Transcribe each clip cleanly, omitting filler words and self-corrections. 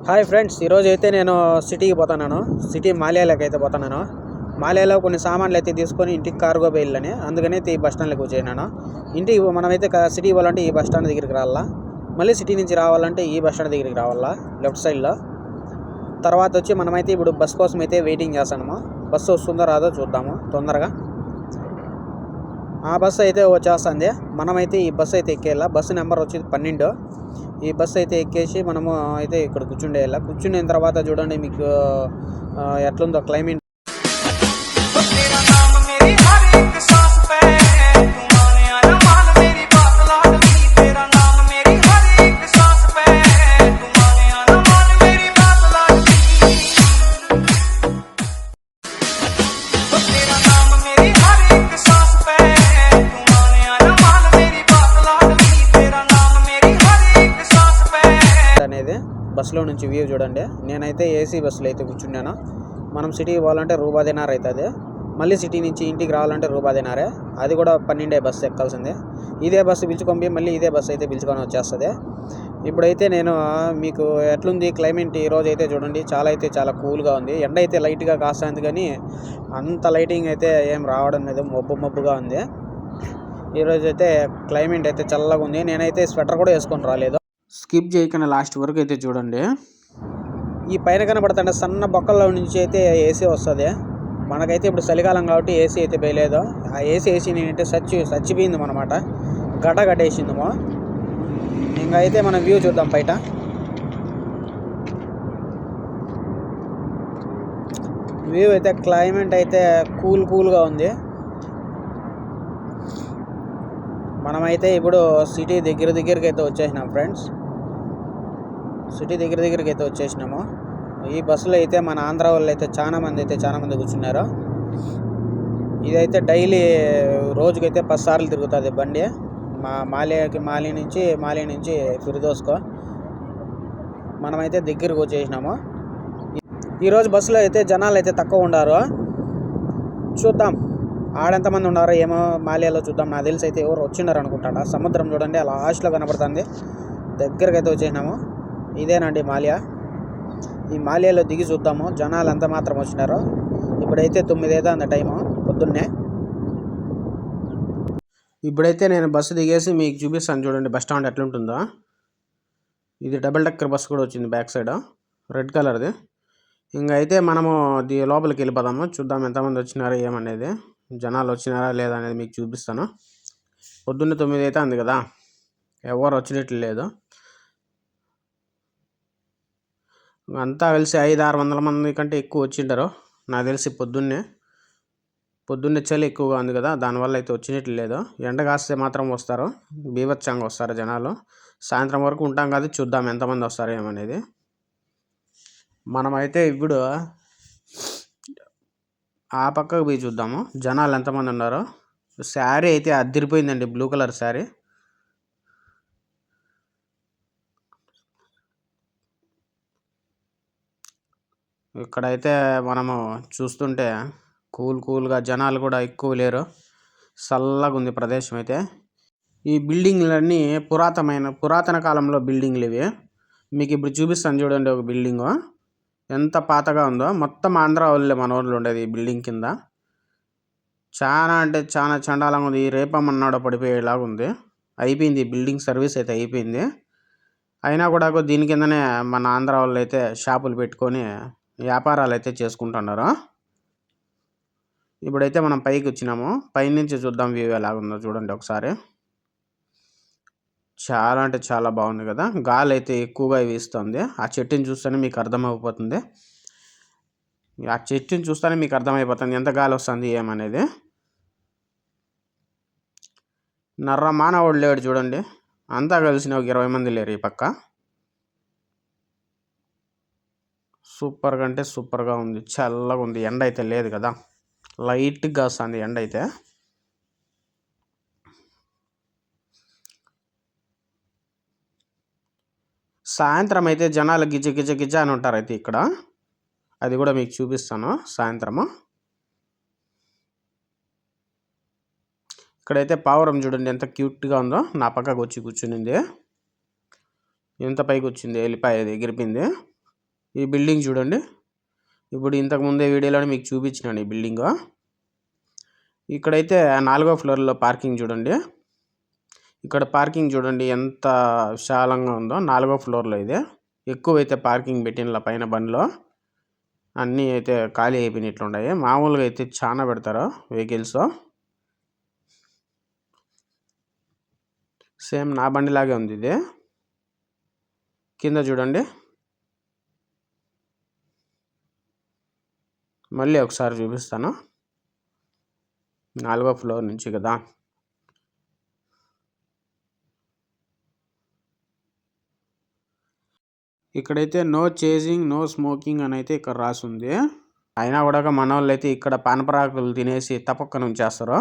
Hi friends, ఈరోజు అయితే నేను సిటీకి పోతున్నాను. సిటీ మాల్యాలోకి అయితే పోతున్నాను. మాల్యాలో కొన్ని సామాన్లు అయితే తీసుకొని ఇంటికి కార్గో బయలుని, అందుకని అయితే ఈ బస్ స్టాండ్లోకి వచ్చేసినాను. ఇంటికి మనమైతే సిటీ పోవాలంటే ఈ బస్ స్టాండ్ దగ్గరికి రావాలా, మళ్ళీ సిటీ నుంచి రావాలంటే ఈ బస్ స్టాండ్ దగ్గరికి రావాలా లెఫ్ట్ సైడ్లో. తర్వాత వచ్చి మనమైతే ఇప్పుడు బస్ కోసం అయితే వెయిటింగ్ చేస్తాము. బస్సు వస్తుందో రాదో చూద్దాము తొందరగా. ఆ బస్సు అయితే వచ్చేస్తుంది. మనమైతే ఈ బస్సు అయితే ఎక్కేయాల. బస్సు నెంబర్ వచ్చి 12. ఈ బస్సు అయితే ఎక్కేసి మనము అయితే ఇక్కడ కూర్చుండేయాల. కూర్చున్న తర్వాత చూడండి మీకు ఎట్లుందో క్లైమేట్. అనేది బస్సులో నుంచి వ్యూ చూడండి. నేనైతే ఏసీ బస్సులో అయితే కూర్చున్నాను. మనం సిటీకి పోవాలంటే రూపాదినార అవుతుంది. మళ్ళీ సిటీ నుంచి ఇంటికి రావాలంటే రూపాదినారే. అది కూడా 12 బస్సు ఎక్కాల్సిందే. ఇదే బస్సు పిలుచుకొని మళ్ళీ ఇదే బస్సు అయితే పిలుచుకొని వచ్చేస్తుంది. ఇప్పుడైతే నేను మీకు ఎట్లుంది క్లైమేట్ ఈరోజు అయితే చూడండి, చాలా కూల్గా ఉంది. ఎండ అయితే లైట్గా కాస్తుంది, కానీ అంత లైటింగ్ అయితే ఏం రావడం లేదు. మబ్బుగా ఉంది. ఈరోజు అయితే క్లైమేట్ అయితే చల్లగా ఉంది. నేనైతే స్వెటర్ కూడా వేసుకొని రాలేదు. స్కిప్ చేయకుండా లాస్ట్ వరకు అయితే చూడండి. ఈ పైన కనబడుతుంటే సన్న బొక్కల్లో నుంచి అయితే ఏసీ వస్తుంది. మనకైతే ఇప్పుడు చలికాలం కాబట్టి ఏసీ అయితే వేయలేదు. ఆ ఏసీ నేనైతే చచ్చిపోయింది అనమాట. గడ్డేసిందేమో. ఇంకా అయితే మనం వ్యూ చూద్దాం బయట. వ్యూ అయితే క్లైమేట్ అయితే కూల్గా ఉంది. మనమైతే ఇప్పుడు సిటీ దగ్గరికి అయితే వచ్చేసినాం ఫ్రెండ్స్. సిటీ దగ్గరికి అయితే వచ్చేసినాము. ఈ బస్సులో అయితే మన ఆంధ్ర వాళ్ళు అయితే చాలా మంది కూర్చున్నారు. ఇదైతే డైలీ రోజుకైతే 10 సార్లు తిరుగుతుంది బండి. మాలి నుంచి ఫిర్దోస్కో. మనమైతే దగ్గరికి వచ్చేసినాము. ఈరోజు బస్సులో అయితే జనాలు అయితే తక్కువ ఉన్నారు. చూద్దాం ఆడెంతమంది ఉన్నారో ఏమో మాల్యాలో చూద్దాం. నాకు తెలిసి అయితే ఎవరు వచ్చినారు అనుకుంటాడా. సముద్రం చూడండి అలా లాస్ట్లో కనపడుతుంది. దగ్గరికి అయితే వచ్చేసినాము. ఇదేనండి మాల్యా. ఈ మాల్యాలో దిగి చూద్దాము జనాలు ఎంత మాత్రం వచ్చినారో. ఇప్పుడైతే 9 అయితే అంత టైము పొద్దున్నే. ఇప్పుడైతే నేను బస్సు దిగేసి మీకు చూపిస్తాను చూడండి బస్ స్టాండ్ ఎట్లుంటుందో. ఇది డబుల్ డెక్కర్ బస్సు కూడా వచ్చింది బ్యాక్ సైడ్, రెడ్ కలర్ది. ఇంకా అయితే మనము లోపలికి వెళ్ళిపోదాము. చూద్దాం ఎంతమంది వచ్చినారో ఏమనేది, జనాలు వచ్చినారా లేదా అనేది మీకు చూపిస్తాను. పొద్దున్నే 9 అయితే అంది కదా, ఎవరు వచ్చినట్లు లేదు. అంతా కలిసి 500-600 మంది కంటే ఎక్కువ వచ్చింటారు నాకు తెలిసి. పొద్దున్నే చలి ఎక్కువగా ఉంది కదా, దానివల్ల అయితే వచ్చినట్లు లేదు. ఎండ కాస్తే మాత్రం వస్తారు, బీభత్సంగా వస్తారు జనాలు. సాయంత్రం వరకు ఉంటాం కదా, చూద్దాం ఎంతమంది వస్తారు ఏమనేది. మనమైతే ఇప్పుడు ఆ పక్కకు పోయి చూద్దాము జనాలు ఎంతమంది ఉన్నారో. శారీ అయితే అదిరిపోయిందండి, బ్లూ కలర్ శారీ. ఇక్కడైతే మనము చూస్తుంటే కూల్గా జనాలు కూడా ఎక్కువ లేరు. చల్లగా ఉంది ప్రదేశం అయితే. ఈ బిల్డింగ్లన్నీ పురాతన కాలంలో బిల్డింగ్లు ఇవి. మీకు ఇప్పుడు చూపిస్తాను చూడండి ఒక బిల్డింగు ఎంత పాతగా ఉందో. మొత్తం ఆంధ్ర వాళ్ళే మన ఊళ్ళో ఉండేది ఈ బిల్డింగ్ కింద. చాలా అంటే చాలా చండాలంగా ఉంది. ఈ రేపమన్నాడో పడిపోయేలాగా ఉంది. అయిపోయింది బిల్డింగ్ సర్వీస్ అయితే అయిపోయింది. అయినా కూడా దీని కిందనే మన ఆంధ్ర వాళ్ళు అయితే షాపులు పెట్టుకొని వ్యాపారాలు అయితే చేసుకుంటున్నారు. ఇప్పుడైతే మనం పైకి వచ్చినాము. పైనుంచి చూద్దాం వ్యూ ఎలాగుందో చూడండి ఒకసారి. చాలా అంటే చాలా బాగుంది కదా. గాలి అయితే ఎక్కువగా వీస్తుంది. ఆ చెట్టుని చూస్తేనే మీకు అర్థమైపోతుంది. ఎంత గాలి వస్తుంది ఏమనేది. మానవుడు లేడు చూడండి. అంతా కలిసిన ఒక 20 మంది లేరు ఈ పక్క. సూపర్గా అంటే సూపర్గా ఉంది. చల్లగా ఉంది. ఎండ అయితే లేదు కదా, లైట్గా వస్తుంది ఎండ అయితే. సాయంత్రం అయితే జనాలు గిజ అని ఉంటారు అయితే ఇక్కడ. అది కూడా మీకు చూపిస్తాను సాయంత్రము. ఇక్కడైతే పావురం చూడండి ఎంత క్యూట్గా ఉందో. నా పక్కకు వచ్చి కూర్చునింది. ఎంత పైకి వచ్చింది, వెళ్ళిపోయేది, ఎగిరిపోయింది. ఈ బిల్డింగ్ చూడండి. ఇప్పుడు ఇంతకుముందే వీడియోలో మీకు చూపించినాను ఈ బిల్డింగు. ఇక్కడైతే 4వ ఫ్లోర్లో పార్కింగ్ చూడండి. ఇక్కడ పార్కింగ్ చూడండి ఎంత విశాలంగా ఉందో. 4వ ఫ్లోర్లో ఇది. ఎక్కువైతే పార్కింగ్ పెట్టిన పైన బండ్లో అన్నీ అయితే ఖాళీ అయిపోయినట్లున్నాయి. మామూలుగా అయితే చాలా పెడతారు వెహికల్స్. సేమ్ నా బండిలాగే ఉంది ఇది. కింద చూడండి. మళ్ళీ ఒకసారి చూపిస్తాను. 4వ ఫ్లోర్ నుంచి కదా. ఇక్కడైతే నో చేజింగ్ నో స్మోకింగ్ అని అయితే ఇక్కడ రాసింది. అయినా కూడా మన వాళ్ళు అయితే ఇక్కడ పానపరాకులు తినేసి తపక్కన ఉంచేస్తారు.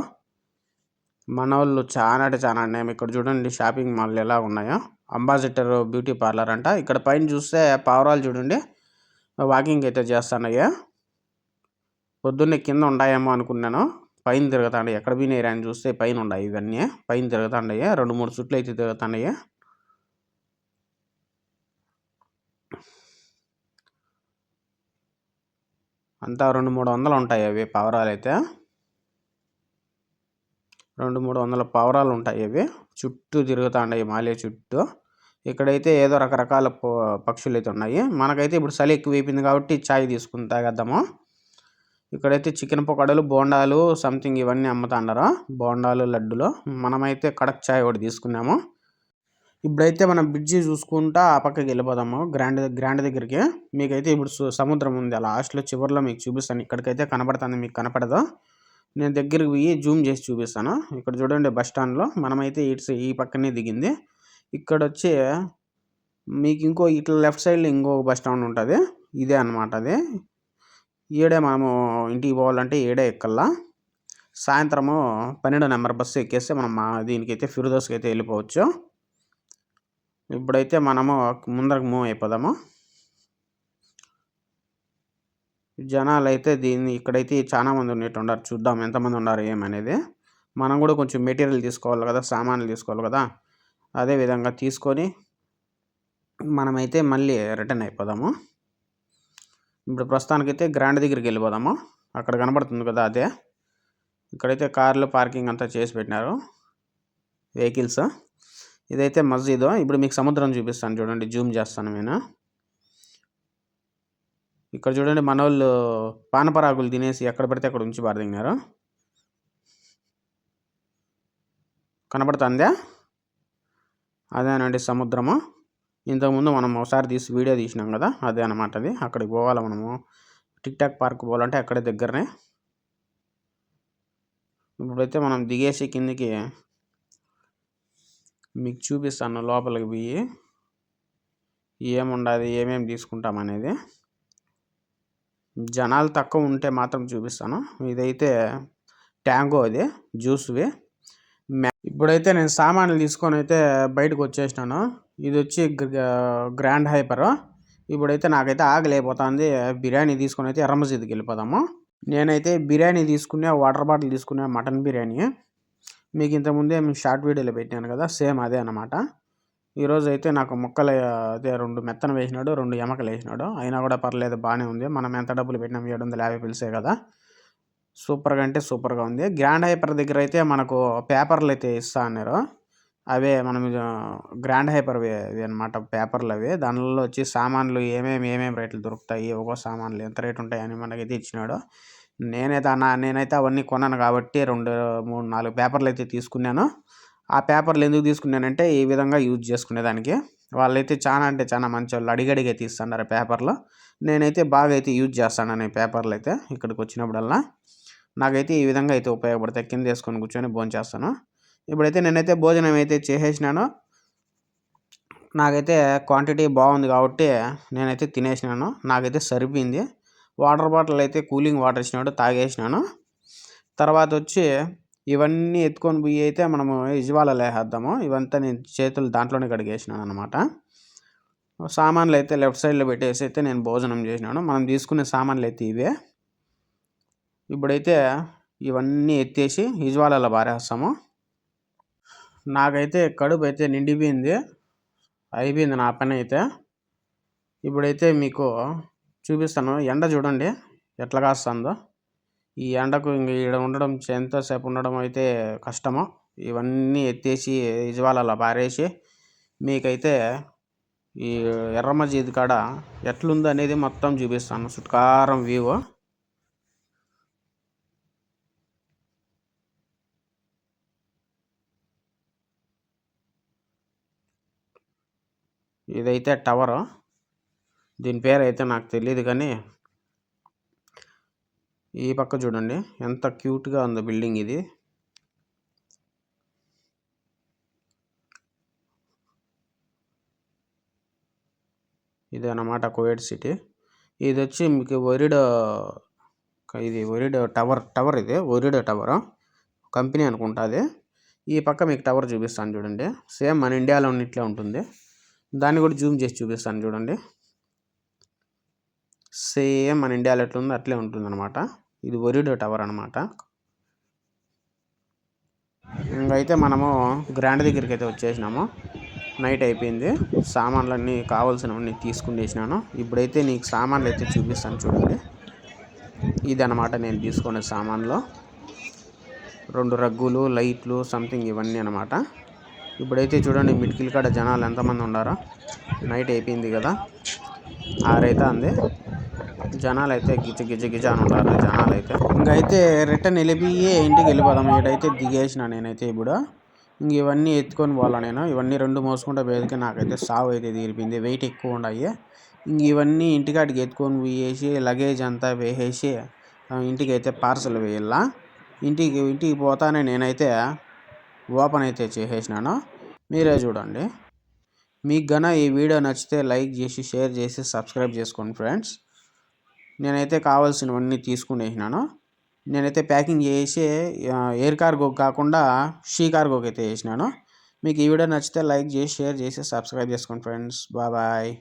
మన వాళ్ళు చాలా అంటే చాలా అన్యాయం. ఇక్కడ చూడండి షాపింగ్ మాల్ ఎలా ఉన్నాయో. అంబాసిడర్ బ్యూటీ పార్లర్ అంట. ఇక్కడ పైన చూస్తే పావురాలు చూడండి వాకింగ్ అయితే చేస్తున్నాయి. పొద్దున్నే కింద ఉంటాయేమో అనుకున్నాను. పైన తిరుగుతాండి. ఎక్కడ పోయినాయి అని చూస్తే పైన ఉన్నాయి. ఇవన్నీ పైన తిరుగుతాండాయి. 2-3 చుట్లు అయితే తిరుగుతాండాయి. అంతా 200-300 ఉంటాయి అవి పావురాలు అయితే. 200-300 పావురాలు ఉంటాయి అవి. చుట్టూ తిరుగుతాండాయి మాలే చుట్టూ. ఇక్కడైతే ఏదో రకరకాల పక్షులు అయితే ఉన్నాయి. మనకైతే ఇప్పుడు చలి ఎక్కువ అయిపోయింది కాబట్టి చాయ్ తీసుకుని తాగేద్దాము. ఇక్కడైతే చికెన్ పకోడాలు బోండాలు సంథింగ్ ఇవన్నీ అమ్ముతాండారు. బోండాలు లడ్డులు. మనమైతే కడక్ చాయ్ ఒకటి తీసుకున్నాము. ఇప్పుడైతే మనం బ్రిడ్జి చూసుకుంటా ఆ పక్కకి వెళ్ళిపోదాము గ్రాండ్ దగ్గరికి. మీకైతే ఇప్పుడు సముద్రం ఉంది ఆ లాస్ట్లో చివరిలో మీకు చూపిస్తాను. ఇక్కడికైతే కనపడుతుంది, మీకు కనపడదు. నేను దగ్గరికి పోయి జూమ్ చేసి చూపిస్తాను. ఇక్కడ చూడండి బస్ స్టాండ్లో మనమైతే ఈ పక్కనే దిగింది. ఇక్కడ వచ్చి మీకు ఇంకో ఇట్లా లెఫ్ట్ సైడ్లో ఇంకో బస్ స్టాండ్ ఉంటుంది. ఇదే అనమాట అది. ఈడే మనము ఇంటికి పోవాలంటే ఈడే ఎక్కల్లా. సాయంత్రము 12 నెంబర్ బస్సు ఎక్కేస్తే మనం దీనికైతే ఫిర్దోస్కి అయితే వెళ్ళిపోవచ్చు. ఇప్పుడైతే మనము ముందరకు మూవ్ అయిపోదాము. జనాలు అయితే ఇక్కడైతే చాలా మంది ఉన్నట్టు ఉన్నారు. చూద్దాం ఎంతమంది ఉన్నారు ఏమనేది. మనం కూడా కొంచెం మెటీరియల్ తీసుకోవాలి కదా, సామాన్లు తీసుకోవాలి కదా. అదే విధంగా తీసుకొని మనమైతే మళ్ళీ రిటర్న్ అయిపోదాము. ఇప్పుడు ప్రస్తుతానికైతే గ్రాండ్ దగ్గరికి వెళ్ళిపోదాము. అక్కడ కనబడుతుంది కదా అదే. ఇక్కడైతే కార్లు పార్కింగ్ అంతా చేసి పెట్టినారు వెహికల్స్. ఇదైతే మస్జిద్. ఇప్పుడు మీకు సముద్రం చూపిస్తాను చూడండి. జూమ్ చేస్తాను నేను. ఇక్కడ చూడండి మన వాళ్ళు పానపరాకులు తినేసి ఎక్కడ పడితే అక్కడ ఉంచి పారదిగినారు. కనబడుతుందా? అదేనండి సముద్రము. ఇంతకుముందు మనం ఒకసారి వీడియో తీసినాం కదా, అదే అనమాట అది. అక్కడికి పోవాలి మనము. టిక్ టాక్ పార్క్ పోవాలంటే అక్కడే దగ్గరనే. ఇప్పుడైతే మనం దిగేసి కిందికి మీకు చూపిస్తాను లోపలికి పోయి ఏముండదు, ఏమేమి తీసుకుంటాం అనేది. జనాలు తక్కువ ఉంటే మాత్రం చూపిస్తాను. ఇదైతే ట్యాంగో, అది జ్యూస్వి. ఇప్పుడైతే నేను సామాన్లు తీసుకొని అయితే బయటకు వచ్చేసినాను. ఇది వచ్చి గ్రాండ్ హైపర్. ఇప్పుడైతే నాకైతే ఆకలిపోతుంది. బిర్యానీ తీసుకొని అయితే ఎర్ర మసీద్కి వెళ్ళిపోదాము. నేనైతే బిర్యానీ తీసుకునే, వాటర్ బాటిల్ తీసుకునే, మటన్ బిర్యానీ. మీకు ఇంతకుముందే మేము షార్ట్ వీడియోలో పెట్టాను కదా, సేమ్ అదే అనమాట. ఈరోజు అయితే నాకు ముక్కలు అదే 2 మెత్తన వేసినాడు, 2 ఎమకలు వేసినాడు. అయినా కూడా పర్లేదు, బాగానే ఉంది. మనం ఎంత డబ్బులు పెట్టినాం, 750 పిలిసే కదా. సూపర్గా అంటే సూపర్గా ఉంది. గ్రాండ్ హైపర్ దగ్గర అయితే మనకు పేపర్లు అయితే ఇస్తా అన్నారు. అవే మనం గ్రాండ్ హైపర్ అవి అనమాట పేపర్లు అవి. దానిలో వచ్చి సామాన్లు ఏమేమి రేట్లు దొరుకుతాయి, ఒక్కో సామాన్లు ఎంత రేటు ఉంటాయని మనకైతే ఇచ్చినాడు. నేనైతే అవన్నీ కొన్నాను కాబట్టి 2, 3, 4 పేపర్లు అయితే తీసుకున్నాను. ఆ పేపర్లు ఎందుకు తీసుకున్నానంటే ఈ విధంగా యూజ్ చేసుకునేదానికి. వాళ్ళైతే చాలా అంటే చాలా మంచి వాళ్ళు, అడిగడిగే తీస్తున్నారు పేపర్లు. నేనైతే బాగా అయితే యూజ్ చేస్తాను ఈ పేపర్లు అయితే. ఇక్కడికి వచ్చినప్పుడల్లా నాకైతే ఈ విధంగా అయితే ఉపయోగపడతాయి. కింద వేసుకొని కూర్చొని భోజనం చేస్తాను. ఇప్పుడైతే నేనైతే భోజనం అయితే చేసేసినాను. నాకైతే క్వాంటిటీ బాగుంది కాబట్టి నేనైతే తినేసినాను. నాకైతే సరిపోయింది. వాటర్ బాటిల్ అయితే కూలింగ్ వాటర్ ఇచ్చినాడు, తాగేసినాను. తర్వాత వచ్చి ఇవన్నీ ఎత్తుకొని పోయి అయితే మనము ఇజ్వాలలో వేసేద్దాము. ఇవంతా నేను చేతులు దాంట్లోనే కడిగేసినాను అనమాట. సామాన్లు అయితే లెఫ్ట్ సైడ్లో పెట్టేసి అయితే నేను భోజనం చేసినాను. మనం తీసుకునే సామాన్లు అయితే ఇవే. ఇప్పుడైతే ఇవన్నీ ఎత్తేసి ఇజ్వాలలో పారేస్తాము. నాకైతే కడుపు అయితే నిండిపోయింది, అయిపోయింది నా పని అయితే. ఇప్పుడైతే మీకు చూపిస్తాను. ఎండ చూడండి ఎట్లా కాస్తుందో. ఈ ఎండకు ఇంక ఈడ ఉండడం ఎంతసేపు ఉండడం అయితే కష్టమో. ఇవన్నీ ఎత్తేసి ఇజవాలలో పారేసి మీకైతే ఈ ఎర్ర మసీద్ కాడ ఎట్లుందో అనేది మొత్తం చూపిస్తాను. చుట్కారం వ్యూ. ఇదైతే టవరు. దీని పేరు అయితే నాకు తెలియదు కానీ ఈ పక్క చూడండి ఎంత క్యూట్గా ఉందో బిల్డింగ్ ఇది. ఇది అన్నమాట కువైట్ సిటీ. ఇది వచ్చి మీకు ఒరిడో టవర్ ఇది ఒరిడో టవర్ కంపెనీ అనుకుంటుంది. ఈ పక్క మీకు టవర్ చూపిస్తాను చూడండి. సేమ్ మన ఇండియాలో ఉన్నట్లే ఉంటుంది. దాన్ని కూడా జూమ్ చేసి చూపిస్తాను చూడండి. సేమ్ మన ఇండియాలో ఎట్లుందో అట్లే ఉంటుంది అనమాట. ఇది ఒరిడో టవర్ అనమాట. ఇంకైతే మనము గ్రాండ్ దగ్గరికి అయితే వచ్చేసినాము. నైట్ అయిపోయింది. సామాన్లన్నీ కావాల్సినవన్నీ తీసుకునేసినాను. ఇప్పుడైతే నీకు సామాన్లు అయితే చూపిస్తాను చూడండి. ఇది అనమాట నేను తీసుకునే సామాన్లు. 2 రగ్గులు, లైట్లు, సంథింగ్ ఇవన్నీ అనమాట. ఇప్పుడైతే చూడండి మిటికిల కాడ జనాలు ఎంతమంది ఉండారో. నైట్ అయిపోయింది కదా, 6 అయితే అంది. జనాలు అయితే గిజ అని ఉంటారు జనాలు అయితే. ఇంకైతే రిటర్న్ వెళ్ళిపోయి ఇంటికి వెళ్ళిపోదాం. ఇటైతే దిగేసిన నేనైతే ఇప్పుడు. ఇంక ఇవన్నీ ఎత్తుకొని పోవాలా నేను. ఇవన్నీ 2 మోసుకుంటే పోయేదికి నాకైతే సావు అయితే తీరిపోయింది. వెయిట్ ఎక్కువ ఉన్నాయి. ఇంక ఇవన్నీ ఇంటికాడికి ఎత్తుకొని పోయేసి లగేజ్ అంతా వేసేసి ఇంటికి అయితే పార్సల్ వేయాలా. ఇంటికి పోతానే నేనైతే ఓపెన్ అయితే చేసేసినాను. మీరే చూడండి. మీకు గన ఈ వీడియో నచ్చితే లైక్ చేసి, షేర్ చేసి, సబ్స్క్రైబ్ చేసుకోండి ఫ్రెండ్స్. నేనైతే కావాల్సినవన్నీ తీసుకునేసినాను. నేనైతే ప్యాకింగ్ చేసి ఎయిర్ కార్గోకి కాకుండా షీ కార్గోకి అయితే వేసినాను. మీకు ఈ వీడియో నచ్చితే లైక్ చేసి, షేర్ చేసి, సబ్స్క్రైబ్ చేసుకోండి ఫ్రెండ్స్. బాయ్.